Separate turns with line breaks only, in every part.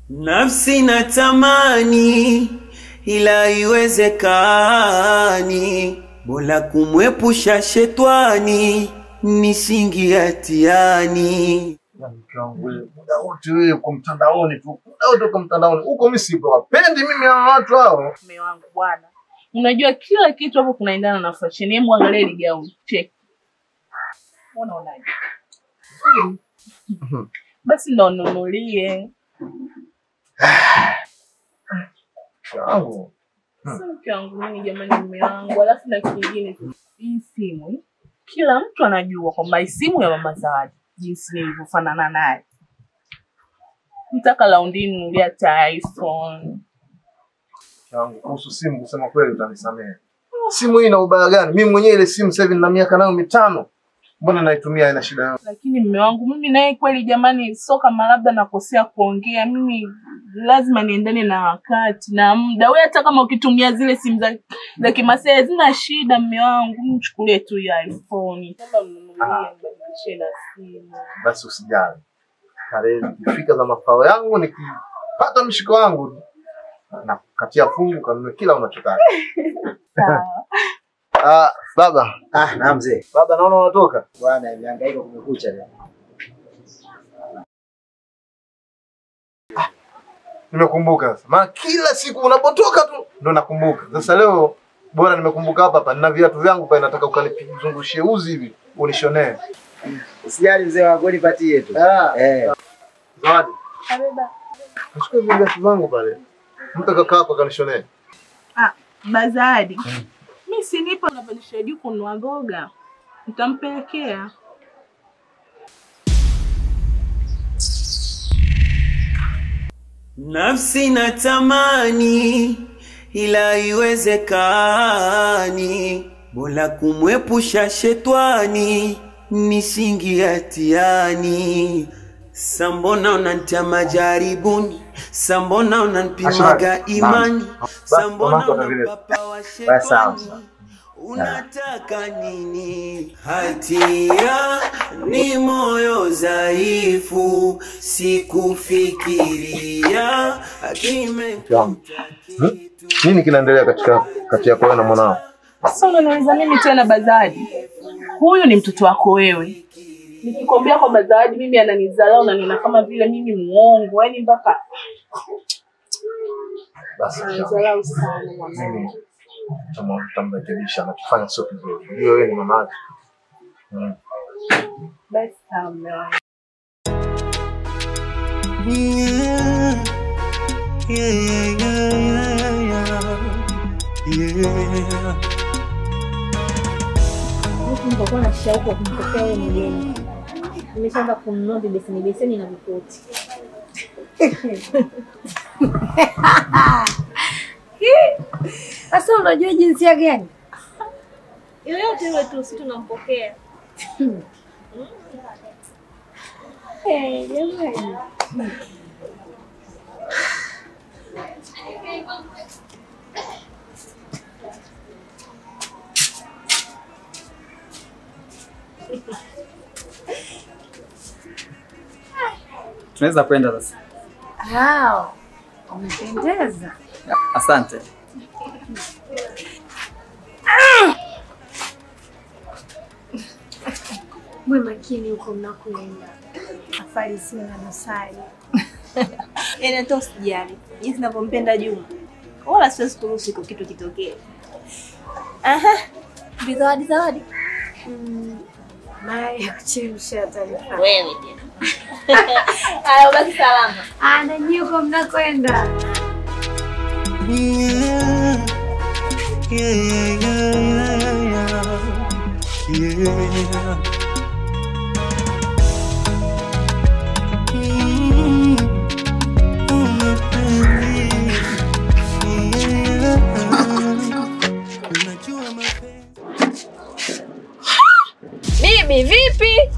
Nafsi natamani ila iwezekani, Mola kumwepusha shetani nisingie hatiani.
Mke wangu wewe, muda wote wewe uko mtandaoni tu. Muda wote uko mtandaoni. Huko mimi sipo. Wapendi mimi hao watu hao.
Mume wangu bwana. Unajua kila kitu hapo kunaendana na fashion. Hebu angalia ile gauni. Check. Unaonaje? Basi ndo nunulie.
Wangu.
Sasa mke wangu mimi jamani mume wangu. Alafu na kingine tu. Hii simu. Kila mtu anajua kwamba hii simu ya Mama Zawadi jinsi nilivyofanana naye. Nitaka laundi nunulia iPhone.
Wangu kuhusu simu kusema kweli utanisamehe. Simu hii ina ubaya gani? Mimi mwenyewe ile simu sasa hivi nina miaka nayo 5. Mbona naitumia ina shida yangu?
Lakini mume wangu mimi naye kweli jamani sio kama labda nakosea kuongea. Mimi lazima niendane na wakati na muda. Wewe hata kama ukitumia zile simu za kimasai hazina shida mume wangu. Mchukulie tu ya iPhone. Kama mnunulie mbadilishe na simu.
Basi usijali. Kale ikifika za mafao yangu nikipata mshiko wangu na katia fungu kanunue kila unachotaka.
Sawa.
Baba.
Na mzee.
Baba naona unatoka.
Bwana imehangaika kumekucha leo.
Nimekumbuka sasa. Maana kila siku unapotoka tu ndo nakumbuka. Sasa leo bora nimekumbuka hapa nina viatu vyangu pa nataka ukanipiguzungushie uzi hivi unishonee.
Usijali mzee wangu nipatie tu.
Zawadi.
Baba.
Nishike viatu vyangu pale. Mpe kaka yako kanishonee.
Bazadi. Mimi si nipo napandisha juu kununua mboga. Nitampelekea.
Nafsi natamani ila iwezekani, Mola kumwepusha shetani nisingie hatiani. Sambona unanitia majaribuni, sambona unanipimaga imani, sambona unapapa wa shetani. Unataka nini? Hatia ni moyo dhaifu, sikufikiria
Nini kinaendelea kati yako na mwanao?
Sasa unaniuliza mimi tena Bazadi? Huyu ni mtoto wako wewe. Nikikwambia kwa Bazadi mimi ananidharau na nina kama vile mimi muongo, yaani mpaka
basi
ananidharau sana mwanangu.
Tamrekebisha anachofanya sio kizuri. Hiyo wewe ni mama yake.
Basi sawa.
Nitakuwa na shauku kumpokea wewe mgeni. Nimeshaanza kununua beseni na vikoti.
Sasa unajua jinsia gani?
Yoyote wewe tu sisi tunampokea.
Jamani.
Tunaweza kwenda sasa.
Umependeza.
Asante.
Mwe makini huko mnakoenda. Afali sio na dosari.
Yaani hata usijali. Jinsi ninavyompenda Juma. Wala siwezi kuruhusu kitu kitokee. Zawadi.
Mai kuchemsha taarifa.
Wewe tena. Haya baki salama.
Najua huko mnakoenda.
Bibi vipi?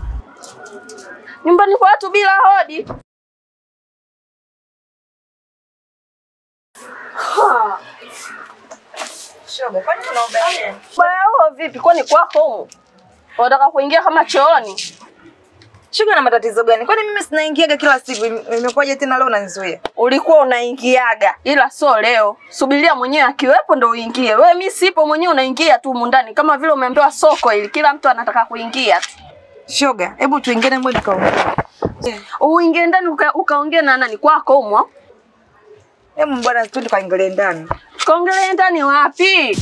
Nyumbani kwa watu bila hodi. Shoga, kwani kuna ubaya? Ubaya huo vipi? Kwani kwako huko? Unataka kuingia kama chooni?
Shoga na matatizo gani? Kwani mimi sinaingiaga kila siku? Imekuwaje tena leo unanizuia?
Ulikuwa unaingiaga ila so leo. Subiria mwenyewe akiwepo ndo uingie. Wewe mimi sipo mwenyewe unaingia tu mundani kama vile umeambiwa soko ili kila mtu anataka kuingia tu.
Shoga, hebu tuingie na mwende kaongea.
Uingie ndani ukaongea na nani kwako humo?
Hebu bwana twende kaingilie ndani.
Kaongelee ndani wapi?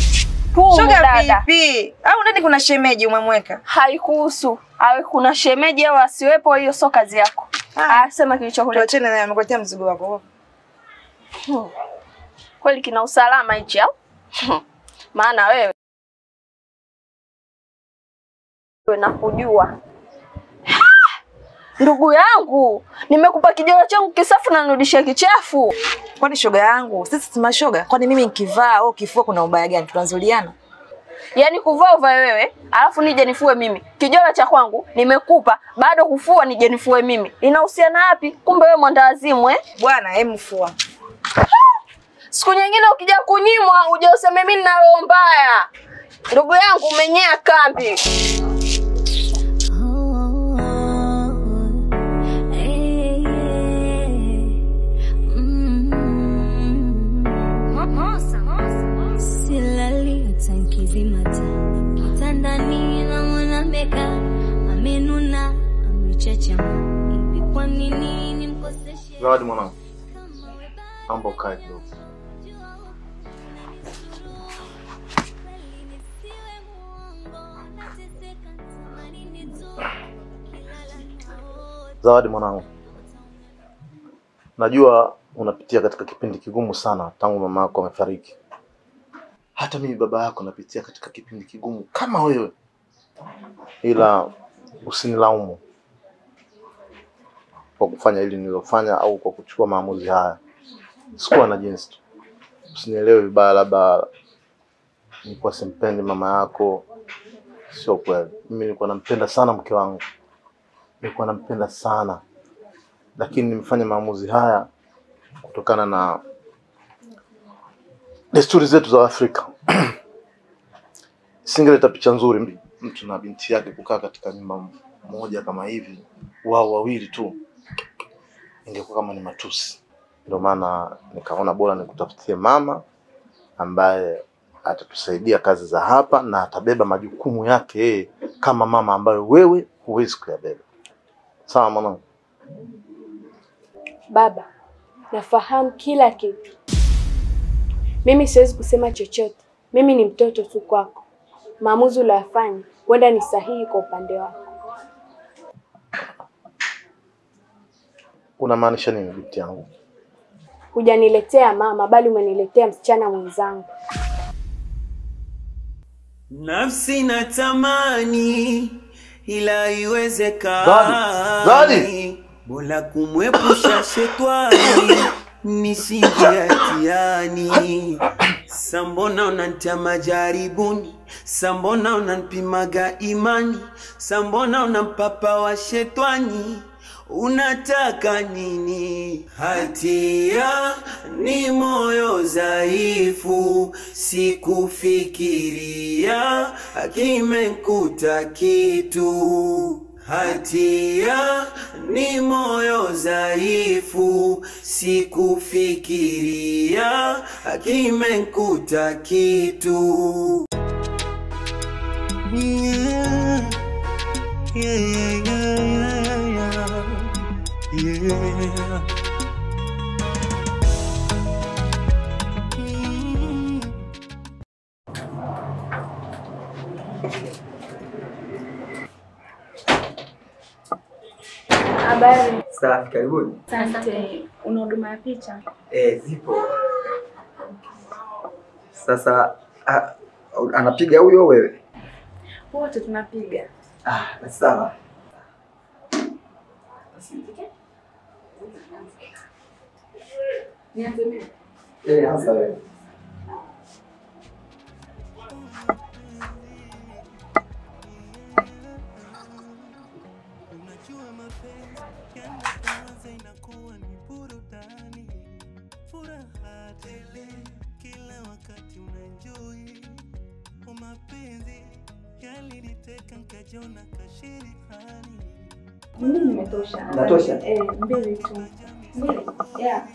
Shoga vipi? Au ndani kuna shemeji umemweka?
Haikuhusu. Awe kuna shemeji au asiwepo hiyo sio kazi yako. Sema kilichokuleta.
Tuachane naye amekuletea mzigo wako.
Kweli kina usalama hichi au? Maana wewe nakujua. Ndugu yangu, nimekupa kijana changu kisafu na nirudishia kichafu.
Kwani shoga yangu, sisi si mashoga. Kwani mimi nikivaa au kifua kuna ubaya gani? Tunazuliana.
Yaani kuvaa uvae wewe, alafu nije nifue mimi. Kijana cha kwangu nimekupa, bado kufua nije nifue mimi. Inahusiana wapi? Kumbe wewe mwandawazimu
Bwana, hebu fua.
Siku nyingine ukija kunyimwa, uje useme mimi nina roho mbaya. Ndugu yangu umenyea kambi.
Kitandani na mwanameka amenuna amechacha hivi kwa nini nimkoseshe?
Zawadi mwanangu. Mambo kae kidogo. Zawadi mwanangu. Najua unapitia katika kipindi kigumu sana tangu mama yako amefariki. Hata mimi baba yako napitia katika kipindi kigumu kama wewe. Ila usinilaumu kwa kufanya hili nililofanya au kwa kuchukua maamuzi haya. Sikuwa na jinsi tu. Usinielewe vibaya, labda nilikuwa simpendi mama yako. Sio kweli. Mimi nilikuwa nampenda sana mke wangu. Nilikuwa nampenda sana. Lakini nimefanya maamuzi haya kutokana na desturi zetu za Afrika. Singeleta picha nzuri mtu na binti yake kukaa katika nyumba moja kama hivi, wao wawili tu. Ingekuwa kama ni matusi. Ndio maana nikaona bora nikutafutie mama ambaye atatusaidia kazi za hapa na atabeba majukumu yake kama mama ambayo wewe huwezi kuyabeba. Sawa mwanangu?
Baba, nafahamu kila kitu. Mimi siwezi kusema chochote. Mimi ni mtoto tu kwako. Maamuzi uliyofanya huenda ni sahihi kwa upande wako.
Unamaanisha nini binti yangu?
Hujaniletea mama bali umeniletea msichana mwenzangu.
Nafsi natamani ila iwezekani. Bora kumwepusha shetani nisingie hatiani. Sambona unanitia majaribuni, sambona unanipimaga imani, sambona unampapa wa shetani. Unataka nini? Hatia ni moyo dhaifu, sikufikiria kimekuta kitu. Hatia ni moyo dhaifu, sikufikiria kimekuta kitu.
Habari.
Safi, karibuni.
Asante. Una huduma ya picha?
Zipo. Sasa anapiga huyo wewe?
Wote tunapiga.
Sawa.
Nianze mimi?
Anza wewe.
Mapenzi yaliniteka nikajiona kashirikani.
Mimi nimetosha.
Natosha?
Mbili tu. Mbili. Yeah.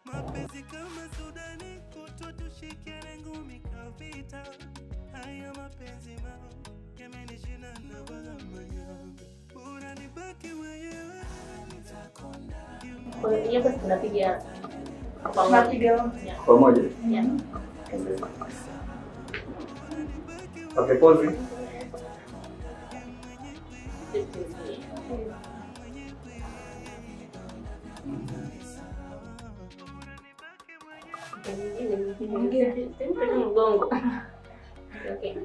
Mapenzi kama Sudani kuto tushikiane ngumi kavita. Haya mapenzi mao yamenishinda na wamanya. Bora nibaki mwenyewe nitakonda.
Kwa hiyo basi tunapiga
pamoja.
Yeah.
Okay, pause.
Mgongo. Okay.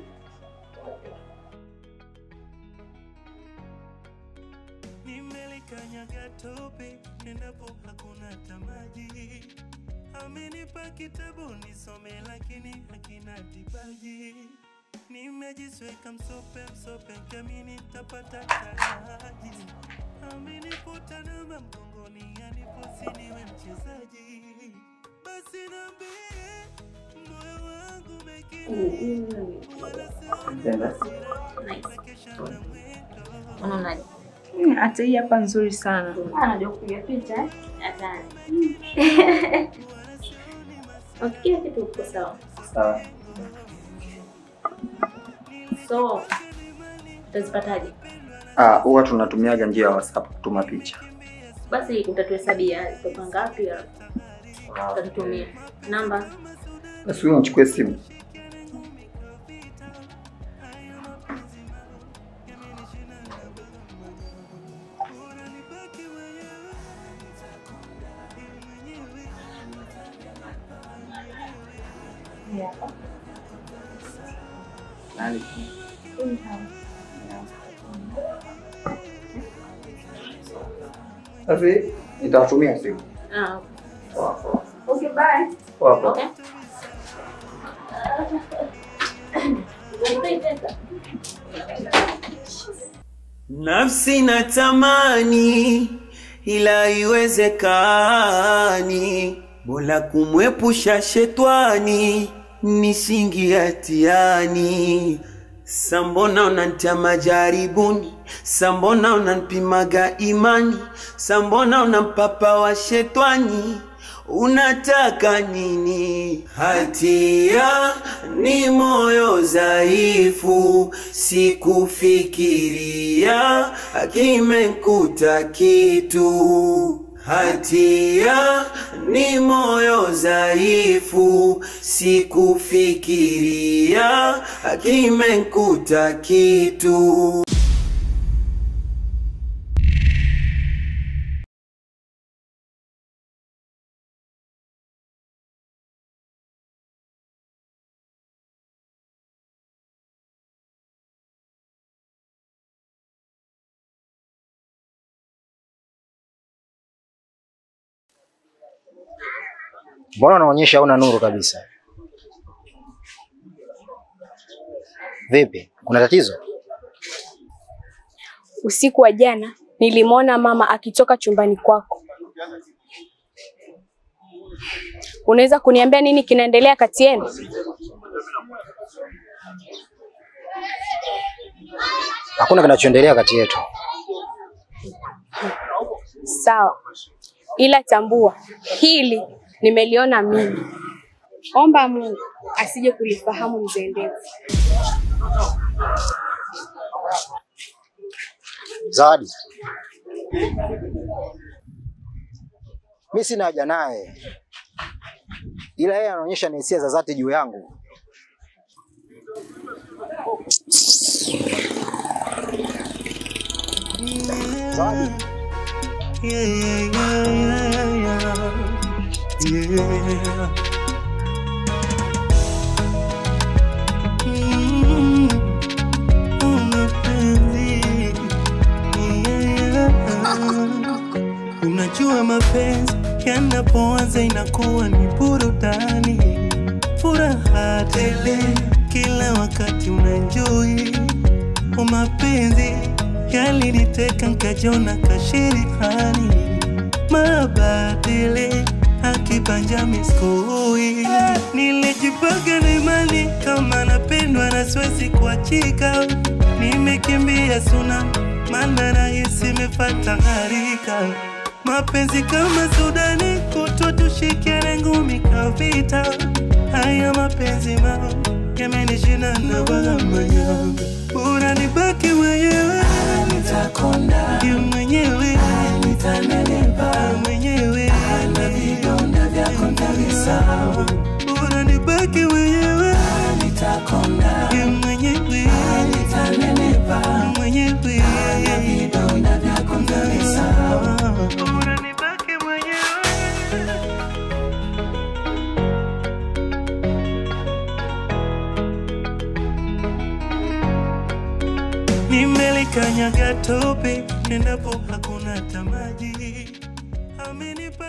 Nimelikanyaga tope endapo hakuna tamaji. Amenipa kitabu nisome lakini hakina dibaji. Nimejisweka msope kamini tapata taraji. Ameniputa namba mgongoni yanipusiniwe mchezaji. Basi niambie moyo wangu
Unaonaje?
Hata hii hapa nzuri sana.
Anajua kupiga picha. Hatari. Okay, kitu kiko sawa.
Sawa.
So, utazipataje?
Huwa tunatumiaga njia ya WhatsApp kutuma picha.
Basi utatuhesabia zitoka ngapi ya utatutumia namba.
Basi wewe uchukue simu.
Yeah.
Nani? Basi nitawatumia simu. Sawa.
Okay, bye.
Poa.
Okay.
Nafsi natamani ila iwezekani, bora kumwepusha shetwani nisingi hatiani. Sambona unanitia majaribuni, sambona unanipimaga imani, sambona unampapa wa shetwani, unataka nini? Hatia ni moyo dhaifu, sikufikiria kimekuta kitu. Hatia ni moyo dhaifu, sikufikiria kimekuta kitu.
Mbona unaonyesha hauna nuru kabisa? Vipi? Kuna tatizo?
Usiku wa jana nilimwona mama akitoka chumbani kwako. Unaweza kuniambia nini kinaendelea kati yenu?
Hakuna kinachoendelea kati yetu.
Sawa. Ila tambua, hili nimeliona mimi. Omba Mungu asije kulifahamu mzee Ndevu.
Zawadi. Mimi sina haja naye. Ila yeye anaonyesha hisia za dhati juu yangu. Zawadi.
Unajua mapenzi yanapoanza inakuwa ni burudani, furaha tele kila wakati unaenjoy. Mapenzi yaliniteka nikajiona kashirikani, mabadili akipanja miskui. Nilijipanga na imani kama napendwa na siwezi kuachika. Nimekimbia suna maana rahisi imefata harika. Mapenzi kama Sudani kutwa tushikiane ngumi kavita. Haya mapenzi yamenishinda na wamanya. Bora nibaki mwenyewe, nitakonda mwenyewe, nitanelepa mwenyewe, na vidonda vyako nitavisahau. Bora nibaki mwenyewe, nitakonda mwenyewe, nitanelepa mwenyewe, na vidonda vyako nitavisahau. Bora nibaki mwenyewe. Nimelikanyaga tope, endapo hakuna tamaji. Amenipa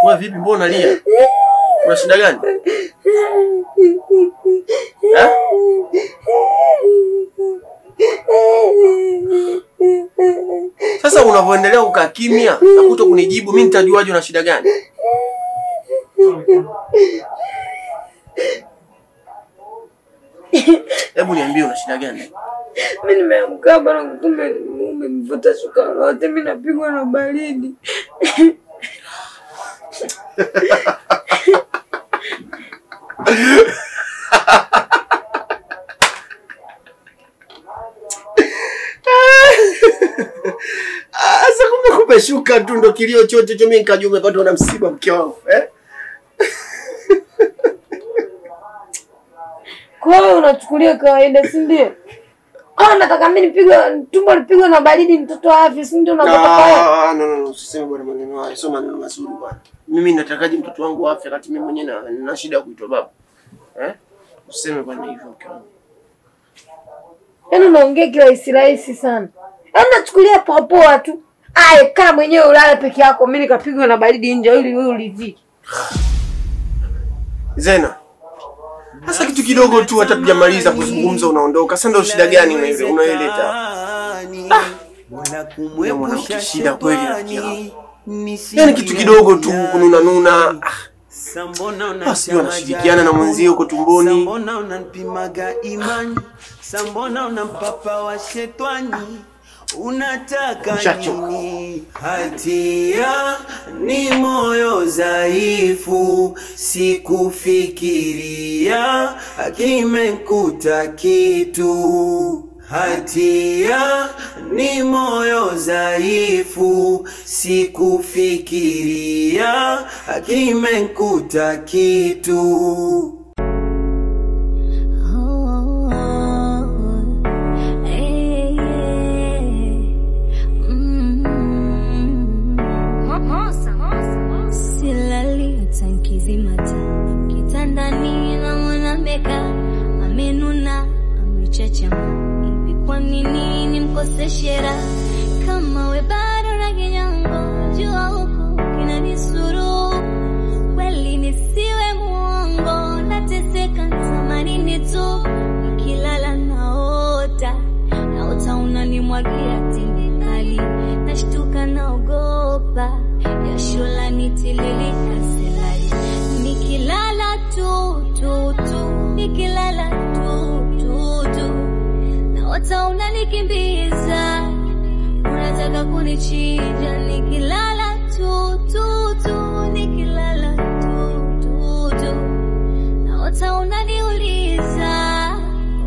Wewe vipi, mbona unalia? Una shida gani? Sasa unavyoendelea ukaa kimya na kuto kunijibu, mimi nitajuaje una shida gani? Hebu niambie una shida gani?
Mimi nimeamka bana, kumbe umenivuta shuka lote, mimi napigwa na baridi.
Asa kumbe shuka tu ndo kilio chote mimi nikajua umepatwa na msiba mke wangu,
Kwa hiyo unachukulia kawaida, si ndio? Nataka mimi nipigwe tumbo lipigwe na baridi mtoto afi, si ndio unapata kwa?
No, usiseme bwana maneno hayo. Sio maneno mazuri bwana. Mimi natakaje mtoto wangu afi wakati mimi mwenyewe na shida kuitwa baba? Usiseme bwana hivyo mke wangu.
Yaani unaongea kirahisi sana. Nachukulia poa tu. Kaa mwenyewe ulale peke yako, mimi nikapigwa na baridi nje ili wewe uliziki.
Zena. Sasa kitu kidogo tu hata tujamaliza kuzungumza unaondoka. Sasa ndio shida gani unaileta? Mwana shida kweli rafiki yangu. Yaani kitu kidogo tu kununa. Basi unashirikiana na mwenzio huko tumboni.
Mbona unanipimaga imani? Mbona unampapa wa shetani? Unataka nini? Hatia ni moyo dhaifu, sikufikiria kimekuta kitu. Hatia ni moyo dhaifu, sikufikiria kimekuta kitu.
Kitandani na mwanameka amenuna amechachama. Hivi kwa nini nimkoseshe raha kama we bado na kinyango? Jua huko kinanisuru kweli, nisiwe muongo. Nateseka tamanini tu, nikilala naota unanimwagia tindikali. Nashtuka naogopa jasho lanitililika selali. Nikilala tu nikilala tu naota unanikimbiza, unataka kunichinja. Nikilala tu nikilala tu nyota unani